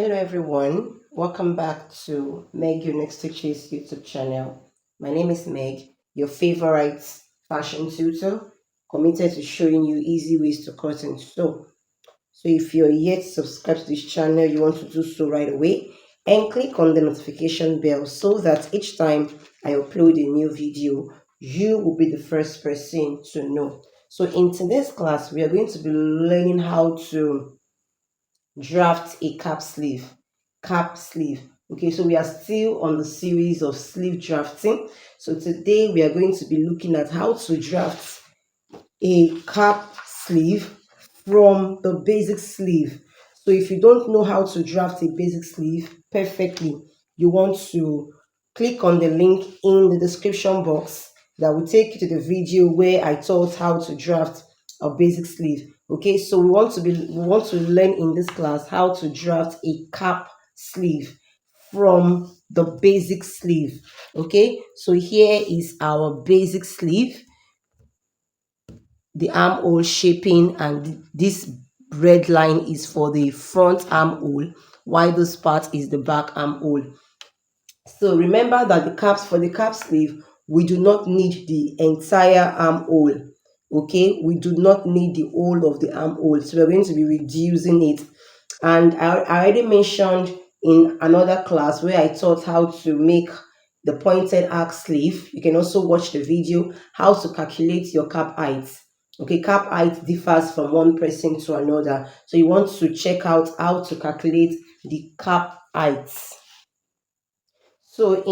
Hello everyone, welcome back to Meg Your Next Stitches YouTube channel. My name is Meg, your favorite fashion tutor, committed to showing you easy ways to cut and sew. So if you're yet subscribed to this channel, you want to do so right away and click on the notification bell so that each time I upload a new video, you will be the first person to know. So in today's class, we are going to be learning how to draft a cap sleeve. Okay, so we are still on the series of sleeve drafting. So today we are going to be looking at how to draft a cap sleeve from the basic sleeve. So if you don't know how to draft a basic sleeve perfectly, you want to click on the link in the description box that will take you to the video where I taught how to draft a basic sleeve. Okay, so we want to learn in this class how to draft a cap sleeve from the basic sleeve. Okay, so here is our basic sleeve, the armhole shaping, and this red line is for the front armhole, while this part is the back armhole. So remember that for the cap sleeve, we do not need the entire armhole. Okay, we do not need the whole of the armhole, so we're going to be reducing it. And I already mentioned in another class where I taught how to make the pointed arc sleeve. You can also watch the video how to calculate your cap height. Okay, cap height differs from one person to another, so you want to check out how to calculate the cap height. So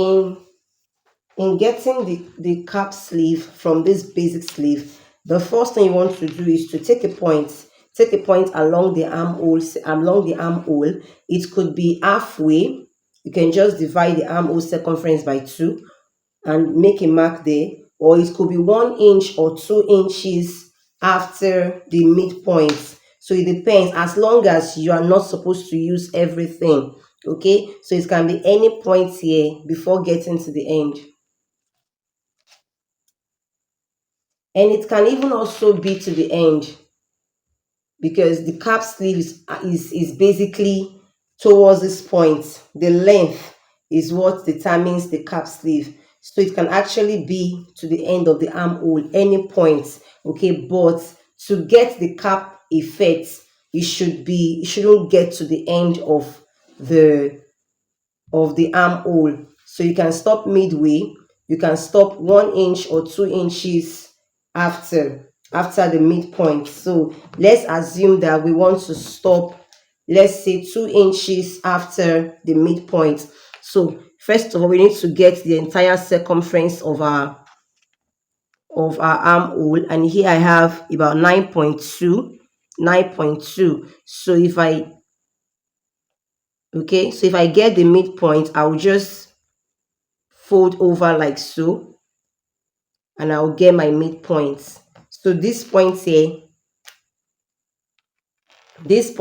in getting the cap sleeve from this basic sleeve, the first thing you want to do is to take a point along the armhole. It could be halfway. You can just divide the armhole circumference by 2 and make a mark there, or it could be 1 inch or 2 inches after the midpoint. So it depends, as long as you are not supposed to use everything. Okay, so it can be any point here before getting to the end. And it can even also be to the end, because the cap sleeve is basically towards this point. The length is what determines the cap sleeve, so it can actually be to the end of the armhole, any point. Okay, but to get the cap effect, it shouldn't get to the end the of the armhole. So you can stop midway, you can stop 1 inch or 2 inches after the midpoint. So let's assume that we want to stop, let's say 2 inches after the midpoint. So first of all, we need to get the entire circumference of our armhole, and here I have about 9.2. So if I get the midpoint, I'll just fold over like so, and I'll get my midpoint. So this point here is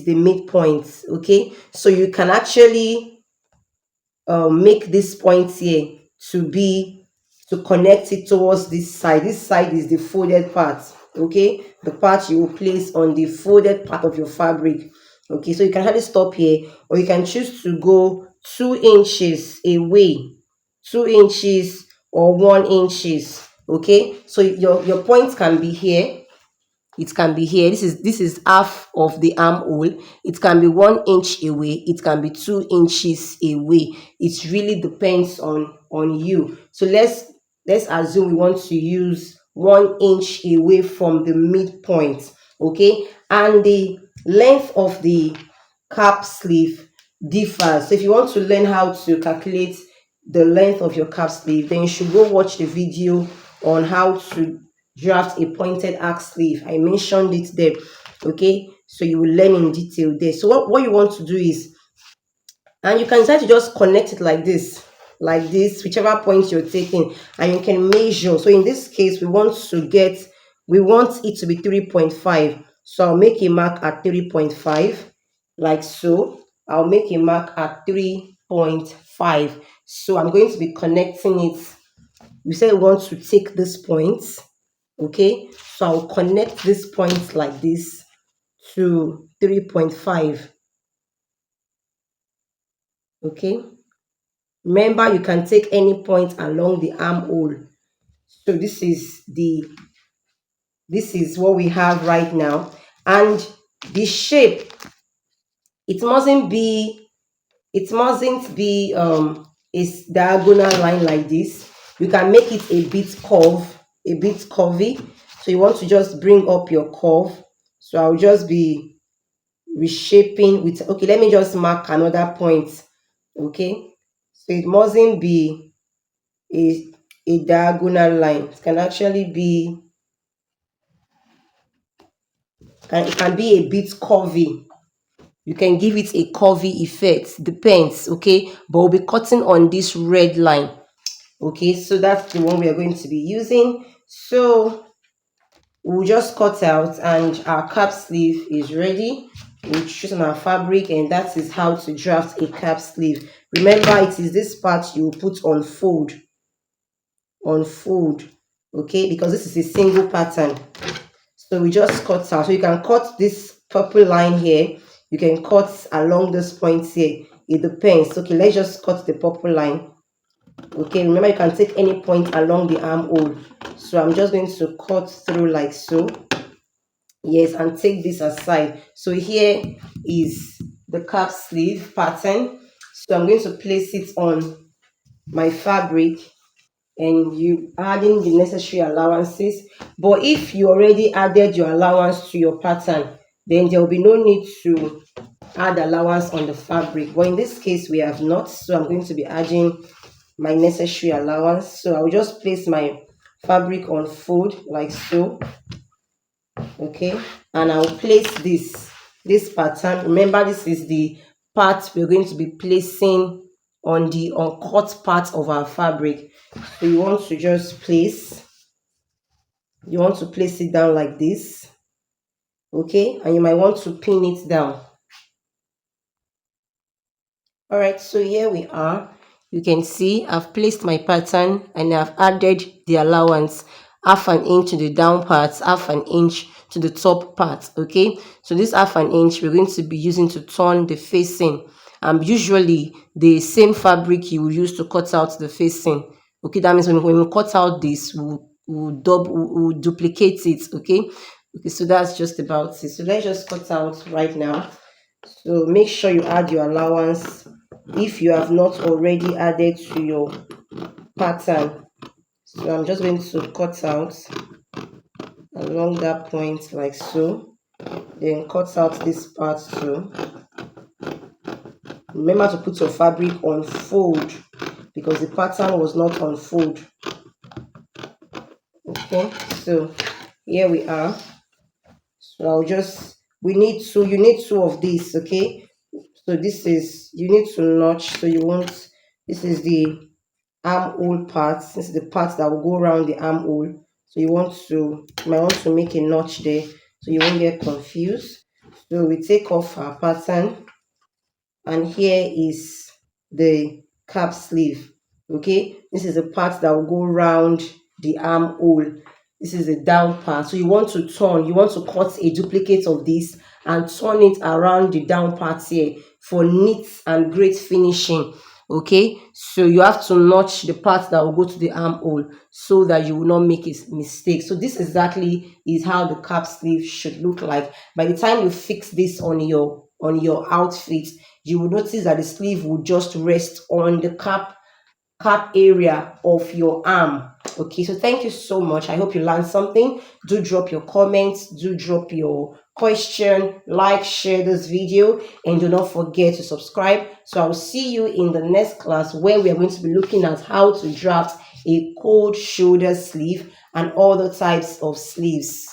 the midpoint. Okay, so you can actually make this point here to connect it towards this side. This side is the folded part. Okay, the part you will place on the folded part of your fabric. Okay, so you can either stop here, or you can choose to go 2 inches away, 2 inches or 1 inches. Okay, so your point can be here, it can be here. This is half of the armhole. It can be 1 inch away, it can be 2 inches away. It really depends on you. So let's assume we want to use 1 inch away from the midpoint. Okay, and the length of the cap sleeve differs. So if you want to learn how to calculate the length of your cap sleeve, then you should go watch the video on how to draft a pointed arc sleeve. I mentioned it there. Okay, so you will learn in detail there. So what you want to do is, and you can decide to just connect it like this, whichever point you're taking, and you can measure. So in this case, we want it to be 3.5. So I'll make a mark at 3.5, like so. I'll make a mark at 3.5. So I'm going to be connecting it. We said we want to take this point. Okay, so I'll connect this point like this to 3.5. Okay, remember you can take any point along the armhole. So this is what we have right now. And the shape, it mustn't be it mustn't be a diagonal line like this. You can make it a bit curvy. So you want to just bring up your curve. So I'll just be reshaping with, okay, let me just mark another point. Okay, so it mustn't be a diagonal line. It can actually be, it can be a bit curvy. You can give it a curvy effect, depends. Okay, but we'll be cutting on this red line. Okay, so that's the one we are going to be using. So we'll just cut out, and our cap sleeve is ready. We'll choose on our fabric, and that is how to draft a cap sleeve. Remember, it is this part you will put on fold. Okay, because this is a single pattern. So we just cut out. So you can cut this purple line here. You can cut along this point here. It depends. Okay, let's just cut the purple line. Okay, remember you can take any point along the armhole. So I'm just going to cut through like so. Yes, and take this aside. So here is the cap sleeve pattern. So I'm going to place it on my fabric, and you adding the necessary allowances. But if you already added your allowance to your pattern, then there will be no need to add allowance on the fabric. But in this case we have not, so I'm going to be adding my necessary allowance. So I'll just place my fabric on fold like so. Okay, and I'll place this pattern. Remember, this is the part we're going to be placing on the uncut part of our fabric. So you want to just place it down like this. Okay, and you might want to pin it down. All right, so here we are. You can see I've placed my pattern, and I've added the allowance, half an inch to the down part, half an inch to the top part. Okay, so this half an inch we're going to be using to turn the facing. Usually the same fabric you will use to cut out the facing. Okay, that means when we cut out this, we'll duplicate it. Okay, so that's just about it. So let's just cut out right now. So make sure you add your allowance if you have not already added to your pattern. So I'm just going to cut out along that point like so, then cut out this part too. Remember to put your fabric on fold because the pattern was not on fold. Okay, so here we are. So I'll just, you need two of these. Okay, so this is, you need to notch. So you want, this is the armhole part. This is the part that will go around the armhole. So you might want to make a notch there so you won't get confused. So we take off our pattern, and here is the cap sleeve. Okay, this is the part that will go around the armhole. This is the down part. So you want to cut a duplicate of this and turn it around the down part here for neat and great finishing. Okay, so you have to notch the part that will go to the armhole so that you will not make a mistake. So this exactly is how the cap sleeve should look like. By the time you fix this on your outfit, you will notice that the sleeve will just rest on the cap area of your arm. Okay, so thank you so much. I hope you learned something. Do drop your comments, do drop your question, like, share this video, and do not forget to subscribe. So I'll see you in the next class where we are going to be looking at how to draft a cold shoulder sleeve and other types of sleeves.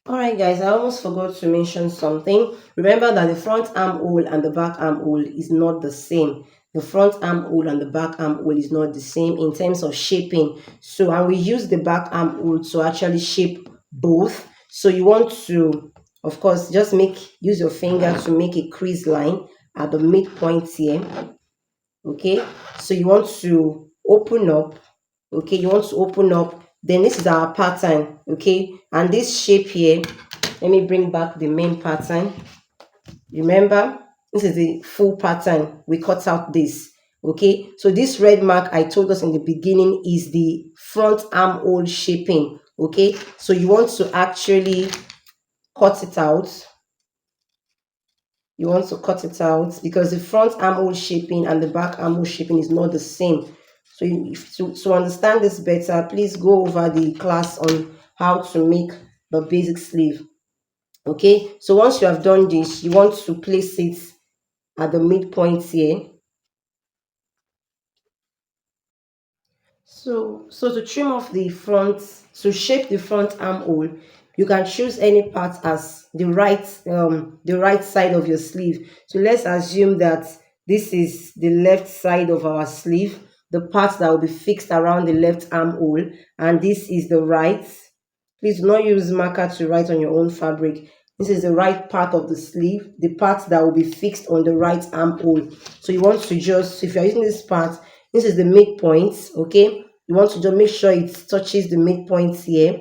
Alright guys, I almost forgot to mention something. Remember that the front armhole and the back armhole is not the same. The front armhole and the back armhole is not the same in terms of shaping. So, and we use the back armhole to actually shape both. So you want to, of course, just use your finger to make a crease line at the midpoint here. Okay, so you want to open up. Okay, you want to open up. Then this is our pattern. Okay, and this shape here, let me bring back the main pattern. Remember, This is the full pattern. We cut out this. Okay, so this red mark I told us in the beginning is the front armhole shaping. Okay, so you want to actually cut it out. You want to cut it out because the front armhole shaping and the back armhole shaping is not the same. So to understand this better, please go over the class on how to make the basic sleeve. Okay, so once you have done this, you want to place it at the midpoint here. So to trim off the front, to shape the front armhole, you can choose any part as the right side of your sleeve. So let's assume that this is the left side of our sleeve, the part that will be fixed around the left armhole, and this is the right. Please do not use marker to write on your own fabric. This is the right part of the sleeve, the part that will be fixed on the right armhole. So you want to just, if you're using this part, this is the midpoint, okay? You want to just make sure it touches the midpoint here,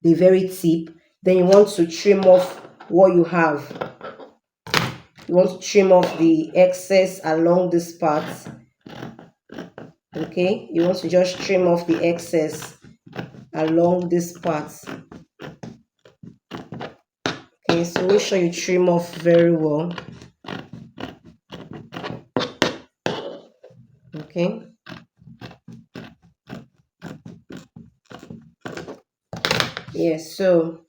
the very tip. Then you want to trim off what you have. You want to trim off the excess along this part, okay? You want to just trim off the excess along this part. Okay, so make sure you trim off very well. Okay. Yes, so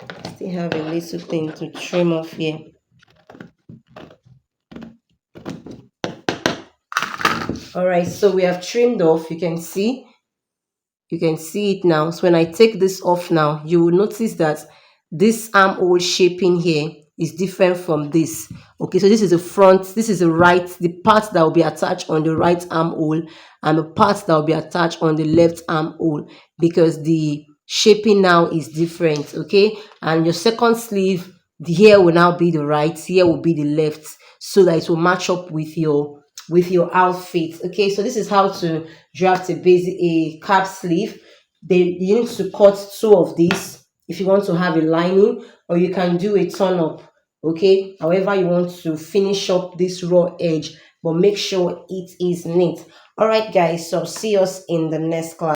I still have a little thing to trim off here. All right, so we have trimmed off. You can see it now. So when I take this off now, you will notice that this armhole shaping here is different from this. Okay, so this is the front, this is the right, the part that will be attached on the right armhole, and the part that will be attached on the left armhole, because the shaping now is different. Okay, and your second sleeve, the here will now be the right, here will be the left, so that it will match up with your outfit. Okay, so this is how to draft a cap sleeve. You need to cut two of these if you want to have a lining, or you can do a turn up. Okay, however you want to finish up this raw edge, but make sure it is neat. All right guys, so see us in the next class.